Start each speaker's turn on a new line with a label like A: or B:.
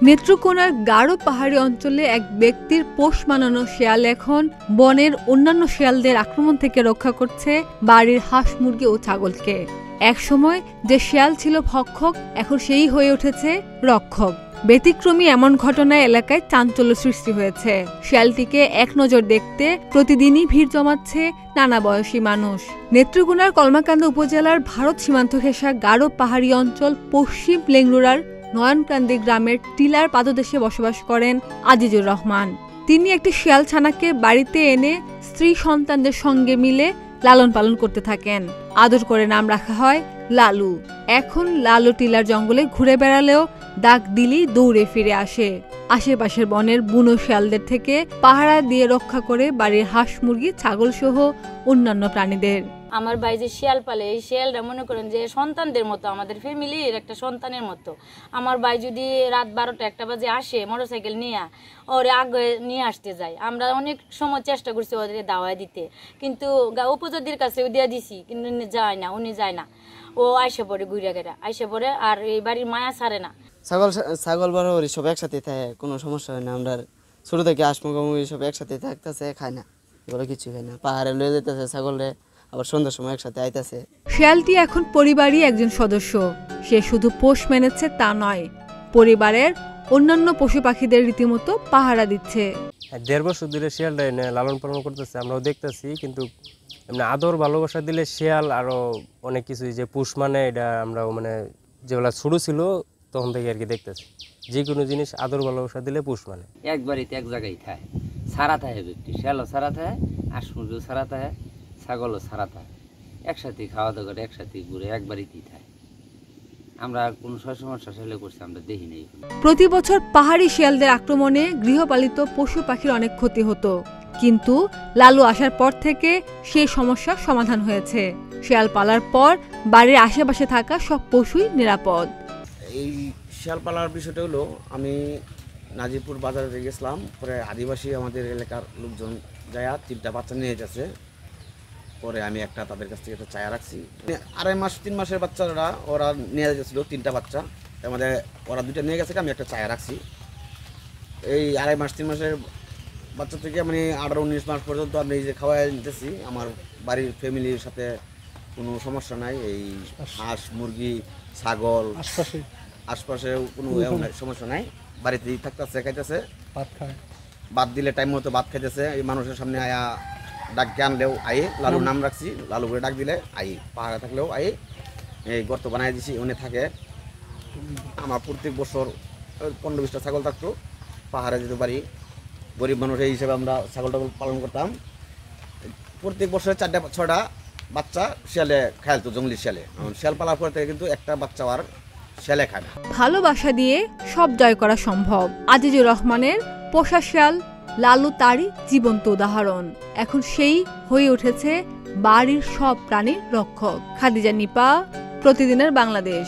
A: নেত্রকোনার গাঢ় পাহাড়ি অঞ্চলে এক ব্যক্তির পোষ মানানো শেয়াল এখন বনের অন্যান্য শেয়ালদের আক্রমণ থেকে রক্ষা করছে বাড়ির হাঁস মুরগি ও ছাগলকে। একসময় যে শেয়াল ছিল ভক্ষক, এখন সেই হয়ে উঠেছে রক্ষক। ব্যতিক্রমী এমন ঘটনায় এলাকায় চাঞ্চল্য সৃষ্টি হয়েছে। শেয়ালটিকে এক নজর দেখতে প্রতিদিনই ভিড় জমাচ্ছে নানা বয়সী মানুষ। নেত্রকোনার কলমাকান্দা উপজেলার ভারত সীমান্ত ঘেঁষা গাঢ় পাহাড়ি অঞ্চল পশ্চিম লেংরুরার নয়নকান্দি গ্রামের টিলার পাদদেশে বসবাস করেন আজিজুর রহমান। তিনি একটি শিয়াল ছানাকে বাড়িতে এনে স্ত্রী সন্তানদের সঙ্গে মিলে লালন পালন করতে থাকেন। আদর করে নাম রাখা হয় লালু। এখন লালু টিলার জঙ্গলে ঘুরে বেড়ালেও ডাক দিলেই দৌড়ে ফিরে আসে। আশেপাশের বনের বুনো শিয়ালদের থেকে পাহারা দিয়ে রক্ষা করে বাড়ির হাঁস মুরগি ছাগল সহ অন্যান্য প্রাণীদের।
B: আমার ভাই যে শিয়াল পালে, এই শিয়ালটা মনে করেন যে সন্তানদের মতো, আমাদের ফ্যামিলির একটা সন্তানের মতো। আমার ভাই যদি রাত 12টা-1টা বাজে আসে মোটরসাইকেল নিয়ে, ওরে আগে নিয়ে আসতে যায়। আমরা অনেক সময় চেষ্টা করছি ওদের দাওয়াই দিতে, কিন্তু উপজাতির কাছে দিয়ে দিছি, কিন্তু যায় না, উনি যায় না। ও আইসে পড়ে ঘুরে গেরা আইসে পড়ে, আর এই বাড়ির মায়া ছাড়ে না।
C: ছাগল বরাবরই সব একসাথে থাকে, কোনো সমস্যা হয় না। আমরা ছোট থেকে আসমুখি সব একসাথে থাকতেছে, খায় না, বলে কিছু খায় না। পাহাড়ে লয়ে যেতেছে ছাগলে, আবার সন্ধ্যার সময় একসাথে আইতেছে।
A: শিয়ালটি এখন পরিবারই একজন সদস্য। সে শুধু পোষ মেনেছে তা নয়, পরিবারের অন্যান্য পশু পাখিদের রীতিমতো পাহারা দিচ্ছে।
D: 1.5 বছর ধরে শিয়ালটা এনে লালন পালন করতেছে, আমরাও দেখতেছি। কিন্তু এমনি আদর ভালোবাসা দিলে শিয়াল আরো অনেক কিছু যে পোষ মানে, এটা আমরাও মানে যেগুলা ছোট ছিল তখন থেকে আর কি দেখতেছি। যে কোনো জিনিস আদর ভালোবাসা দিলে পোষ মানে।
E: এক বাড়িতে এক জায়গায় থাকে, সারা থাকে ব্যক্তি, শিয়ালও সারা থাকে, হাঁস মুরগিও সারা থাকে, ছাগলও সারা থাকে, একসাথে খাওয়া দাওয়া করে, একসাথে ঘুরে, এক বাড়িতেই থাকে। আমরা কোনো সমস্যা সেলে করছি আমরা দেখি নেই।
A: প্রতি বছর পাহাড়ি শিয়ালদের আক্রমণে গৃহপালিত পশু পাখির অনেক ক্ষতি হতো, কিন্তু লালু আসার পর থেকে সেই সমস্যার সমাধান হয়েছে। শিয়াল পালার পর বাড়ির আশেপাশে থাকা সব পশুই নিরাপদ।
C: এই শিয়াল পালার বিষয়টা হলো, আমি নাজিরপুর বাজারে গেছিলাম, পরে আদিবাসী আমাদের এলাকার লোকজন যায় 3টা বাচ্চা নিয়ে যাচ্ছে। পরে আমি একটা তাদের কাছ থেকে একটা চায়া রাখছি। 2.5 মাস 3 মাসের বাচ্চারা ওরা নিয়ে যাচ্ছিল 3টা বাচ্চা, তার মধ্যে ওরা 2টা নিয়ে গেছে, আমি একটা চায়া রাখছি। এই 2.5 মাস 3 মাসের বাচ্চা থেকে মানে 18-19 মাস পর্যন্ত আমি এই যে খাওয়াই নিতেছি। আমার বাড়ির ফ্যামিলির সাথে কোনো সমস্যা নাই। এই হাঁস মুরগি ছাগল আশপাশে কোনো সমস্যা নাই। বাড়িতেই থাকতেছে, খাইতেছে, ভাত দিলে টাইম মতো ভাত খাইতেছে। এই মানুষের সামনে আয়া ডাক আনলেও আয়ে, লালু নাম রাখছি, লালু করে ডাক দিলে আই, পাহাড়ে থাকলেও আই। এই গর্ত বানাই দিছি, উনি থাকে। আমার প্রত্যেক বছর 15-20টা ছাগল থাকতো, পাহাড়ে যেতে পারি। গরিব মানুষ এই হিসেবে আমরা ছাগলটা পালন করতাম। প্রত্যেক বছর 4-6টা বাচ্চা শিয়ালে খাইতো, জঙ্গলি শিয়ালে। শিয়াল পালার পর থেকে কিন্তু একটা বাচ্চা আর শিয়ালে খায় না।
A: ভালোবাসা দিয়ে সব জয় করা সম্ভব। আজিজুর রহমানের পোষা শিয়াল লালু তারই জীবন্ত উদাহরণ। এখন সেই হয়ে উঠেছে বাড়ির সব প্রাণীর রক্ষক। খাদিজা নিপা, প্রতিদিনের বাংলাদেশ।